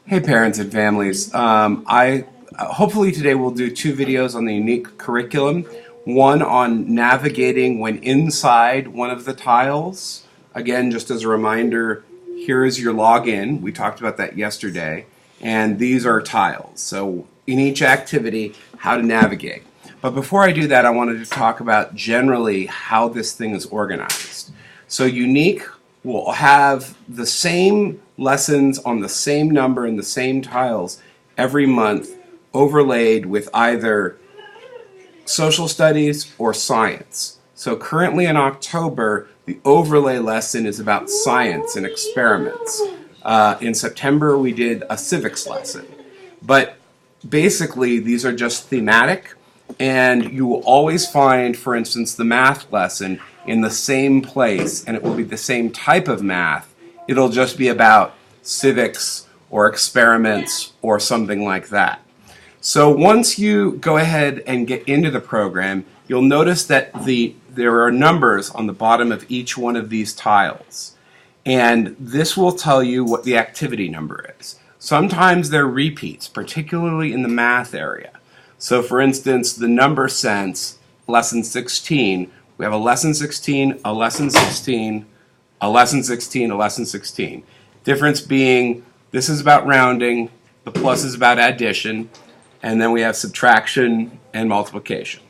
Hey parents and families. I hopefully today we'll do two videos on the unique curriculum. One on navigating when inside one of the tiles. Again, just as a reminder, here is your login. We talked about that yesterday. And these are tiles. So in each activity, how to navigate. But before I do that, I wanted to talk about generally how this thing is organized. So unique will have the same lessons on the same number and the same tiles every month, overlaid with either social studies or science. So currently in October, the overlay lesson is about science and experiments. In September, we did a civics lesson. But basically, these are just thematic, and you will always find, for instance, the math lesson in the same place, and it will be the same type of math. It'll just be about civics or experiments or something like that. So once you go ahead and get into the program, you'll notice that there are numbers on the bottom of each one of these tiles. And this will tell you what the activity number is. Sometimes they're repeats, particularly in the math area. So for instance, the number sense, lesson 16, we have a lesson 16, a lesson 16, a lesson 16, a lesson 16. Difference being, this is about rounding, the plus is about addition, and then we have subtraction and multiplication.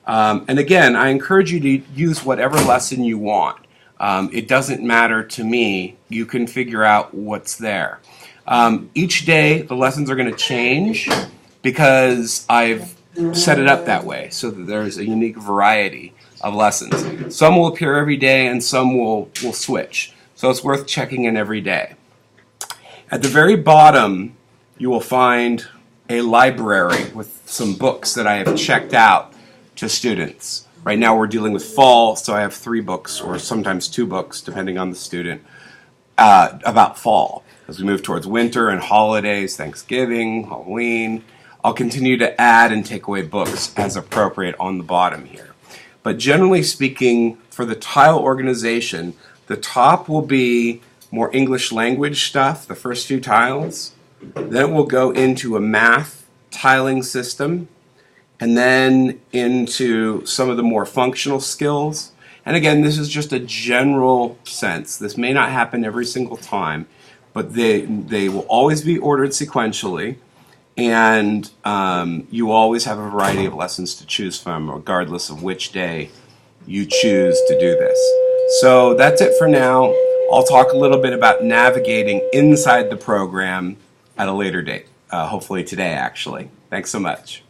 And again, I encourage you to use whatever lesson you want. It doesn't matter to me. You can figure out what's there. Each day, the lessons are going to change because I've set it up that way so that there's a unique variety of lessons. Some will appear every day and some will switch. So it's worth checking in every day. At the very bottom, you will find a library with some books that I have checked out to students. Right now we're dealing with fall, so I have 3 books, or sometimes 2 books, depending on the student, about fall. As we move towards winter and holidays, Thanksgiving, Halloween, I'll continue to add and take away books as appropriate on the bottom here. But generally speaking, for the tile organization, the top will be more English language stuff, the first few tiles. Then it will go into a math tiling system, and then into some of the more functional skills. And again, this is just a general sense. This may not happen every single time, but they will always be ordered sequentially, and you always have a variety of lessons to choose from, regardless of which day you choose to do this. So that's it for now. I'll talk a little bit about navigating inside the program at a later date, hopefully today actually. Thanks so much.